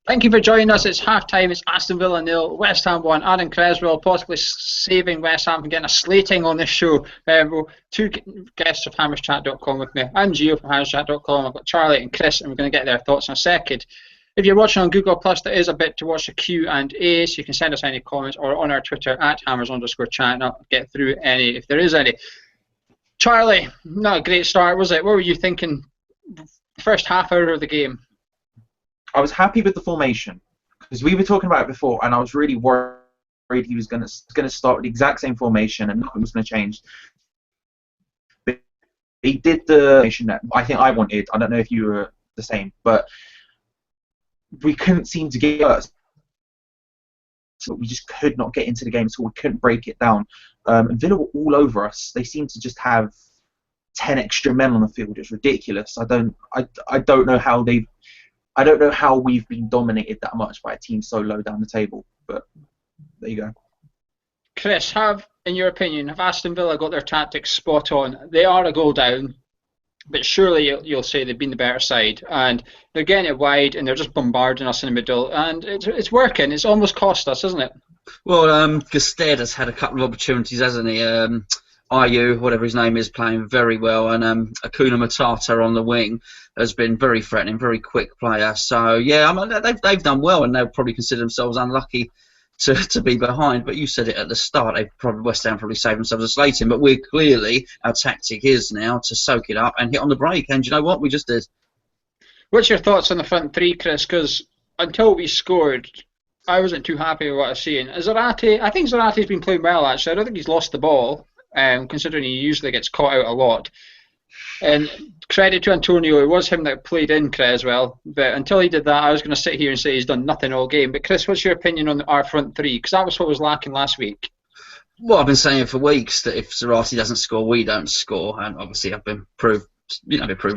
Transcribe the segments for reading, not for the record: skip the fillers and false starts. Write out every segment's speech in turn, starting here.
Thank you for joining us. It's half-time. It's Aston Villa 0, West Ham 1. Aaron Creswell possibly saving West Ham from getting a slating on this show. Two guests of hammerschat.com with me. I'm Gio from hammerschat.com. I've got Charlie and Chris, and we're going to get their thoughts in a second. If you're watching on Google+, there is a bit to watch the Q&A, so you can send us any comments or on our Twitter at @hammers_chat, and I'll get through any if there is any. Charlie, not a great start, was it? What were you thinking first half hour of the game? I was happy with the formation because we were talking about it before, and I was really worried he was going to start with the exact same formation and nothing was going to change. But he did the formation that I think I wanted. I don't know if you were the same, but we couldn't seem to get us. So we just could not get into the game, so we couldn't break it down. And Villa were all over us. They seemed to just have 10 extra men on the field. It's ridiculous. I don't know how they've. I don't know how we've been dominated that much by a team so low down the table, but there you go. Chris, in your opinion, have Aston Villa got their tactics spot on? They are a goal down, but surely you'll say they've been the better side, and they're getting it wide, and they're just bombarding us in the middle, and it's working. It's almost cost us, isn't it? Well, Gusted has had a couple of opportunities, hasn't he? Ayew, whatever his name is, playing very well, and Akuna Matata on the wing has been very threatening, very quick player. So yeah, they've done well, and they'll probably consider themselves unlucky to be behind. But you said it at the start, West Ham probably saved themselves a slating. But our tactic is now to soak it up and hit on the break. And you know what? We just did. What's your thoughts on the front three, Chris? Because until we scored, I wasn't too happy with what I was seeing. Zarate, I think Zarate's been playing well actually. I don't think he's lost the ball. Considering he usually gets caught out a lot. And credit to Antonio, it was him that played in Creswell, but until he did that, I was going to sit here and say he's done nothing all game. But Chris, what's your opinion on our front three? Because that was what was lacking last week. Well, I've been saying for weeks that if Zarate doesn't score, we don't score, and obviously I've been proved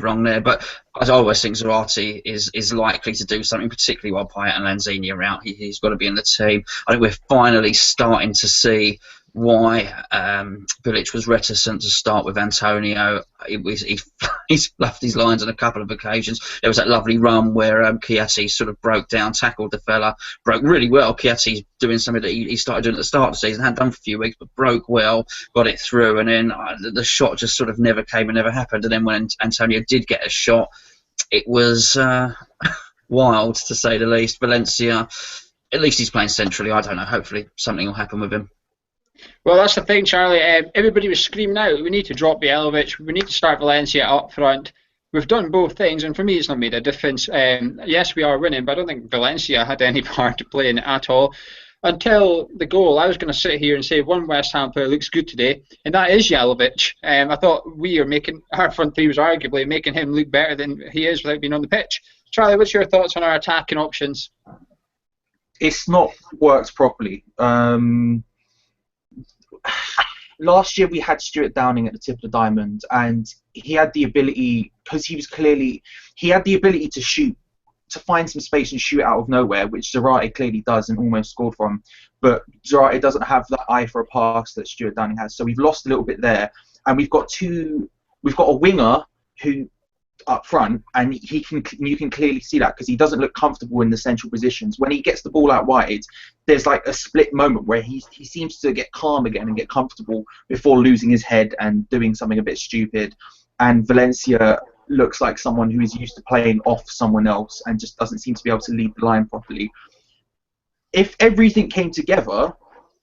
wrong there. But I always think Zarate is likely to do something, particularly while Payet and Lanzini are out. He's got to be in the team. I think we're finally starting to see why Bilic was reticent to start with Antonio. He's fluffed his lines on a couple of occasions. There was that lovely run where Chiesi sort of broke down, tackled the fella, broke really well. Chiesi's doing something that he started doing at the start of the season, hadn't done for a few weeks, but broke well, got it through, and then the shot just sort of never came and never happened. And then when Antonio did get a shot, it was wild, to say the least. Valencia, at least he's playing centrally. I don't know. Hopefully something will happen with him. Well, that's the thing, Charlie. Everybody was screaming out, we need to drop Bielovic, we need to start Valencia up front. We've done both things, and for me it's not made a difference. Yes, we are winning, but I don't think Valencia had any part to play in it at all. Until the goal, I was going to sit here and say one West Ham player looks good today, and that is Bielovic. I thought our front three was arguably making him look better than he is without being on the pitch. Charlie, what's your thoughts on our attacking options? It's not worked properly. Last year we had Stuart Downing at the tip of the diamond, and he had the ability, because he had the ability to shoot, to find some space and shoot out of nowhere, which Zarate clearly does and almost scored from. But Zarate doesn't have that eye for a pass that Stuart Downing has, so we've lost a little bit there. And we've got a winger who up front, and you can clearly see that because he doesn't look comfortable in the central positions. When he gets the ball out wide, there's like a split moment where he seems to get calm again and get comfortable before losing his head and doing something a bit stupid. And Valencia looks like someone who is used to playing off someone else and just doesn't seem to be able to lead the line properly. If everything came together,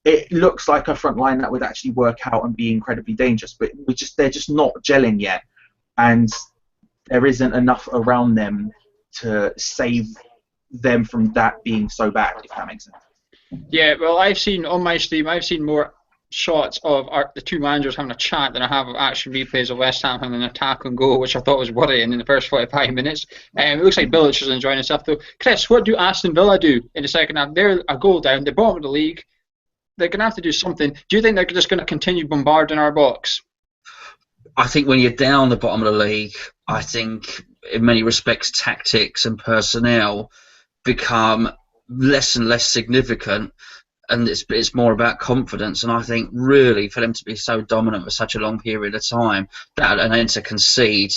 it looks like a front line that would actually work out and be incredibly dangerous, but they're just not gelling yet, and there isn't enough around them to save them from that being so bad, if that makes sense. Yeah, well, I've seen on my stream, I've seen more shots of the two managers having a chat than I have of action replays of West Ham having an attack and goal, which I thought was worrying in the first 45 minutes. It looks like Bilic is enjoying himself though. Chris, what do Aston Villa do in the second half? They're a goal down, they're bottom of the league. They're going to have to do something. Do you think they're just going to continue bombarding our box? I think when you're down the bottom of the league, I think in many respects tactics and personnel become less and less significant, and it's more about confidence. And I think really for them to be so dominant for such a long period of time, and then to concede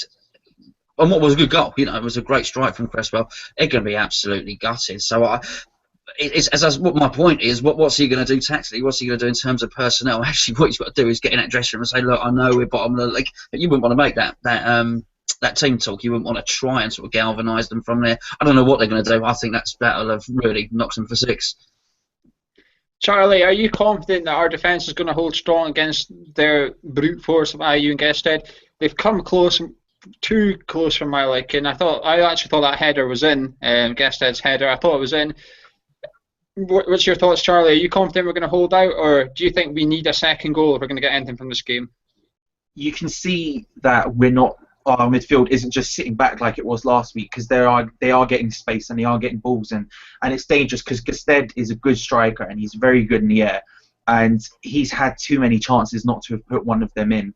and what was a good goal, you know, it was a great strike from Cresswell. They're going to be absolutely gutted. So what my point is, what's he going to do tactically? What's he going to do in terms of personnel? Actually, what he's got to do is get in that dressing room and say, look, I know we're bottom of the league, but you wouldn't want to make that team talk. You wouldn't want to try and sort of galvanise them from there. I don't know what they're going to do. I think that battle have really knocks them for six. Charlie, are you confident that our defence is going to hold strong against their brute force of IU and Gested? They've come close, too close for my liking. I actually thought that header was in, Gested's header. I thought it was in. What's your thoughts, Charlie? Are you confident we're going to hold out, or do you think we need a second goal if we're going to get anything from this game? You can see that our midfield isn't just sitting back like it was last week, because they are getting space and they are getting balls, and it's dangerous because Gested is a good striker and he's very good in the air, and he's had too many chances not to have put one of them in.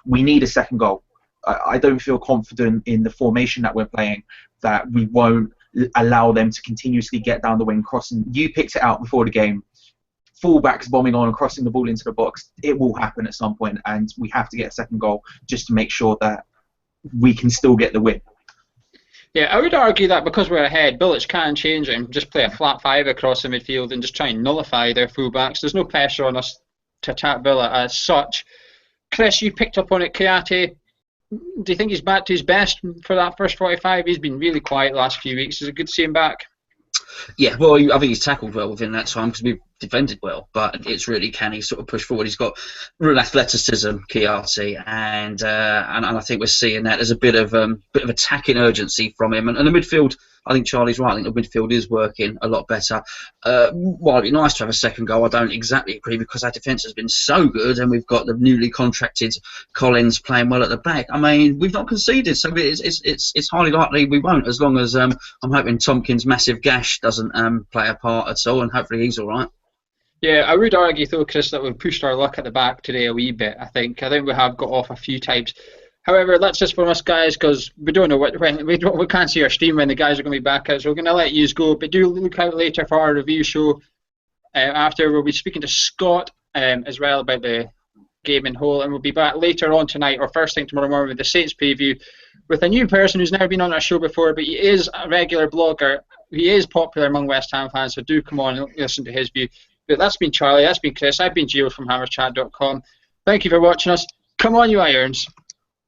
We need a second goal. I don't feel confident in the formation that we're playing that we won't allow them to continuously get down the wing crossing. You picked it out before the game. Fullbacks bombing on and crossing the ball into the box. It will happen at some point, and we have to get a second goal just to make sure that we can still get the win. Yeah, I would argue that because we're ahead, Bilic can change it and just play a flat five across the midfield and just try and nullify their fullbacks. There's no pressure on us to attack Villa as such. Chris, you picked up on it. Kouyaté, do you think he's back to his best for that first 45? He's been really quiet the last few weeks. Is it good to see him back? Yeah, well, I think he's tackled well within that time because we've defended well, but it's really, can he sort of push forward? He's got real athleticism, Kouyaté, and I think we're seeing that. There's a bit of attacking urgency from him, and the midfield, I think Charlie's right. I think the midfield is working a lot better. While it'd be nice to have a second goal, I don't exactly agree because our defence has been so good, and we've got the newly contracted Collins playing well at the back. I mean, we've not conceded, so it's highly likely we won't, as long as I'm hoping Tompkins' massive gash doesn't play a part at all, and hopefully he's all right. Yeah, I would argue though, Chris, that we've pushed our luck at the back today a wee bit. I think we have got off a few times. However, that's just from us guys, because we don't know when we can't see our stream when the guys are going to be back out, so we're going to let you go. But do look out later for our review show. After we'll be speaking to Scott as well about the game in whole, and we'll be back later on tonight or first thing tomorrow morning with the Saints preview with a new person who's never been on our show before, but he is a regular blogger. He is popular among West Ham fans, so do come on and listen to his view. But that's been Charlie, that's been Chris, I've been Gio from hammerchat.com. Thank you for watching us. Come on, you Irons.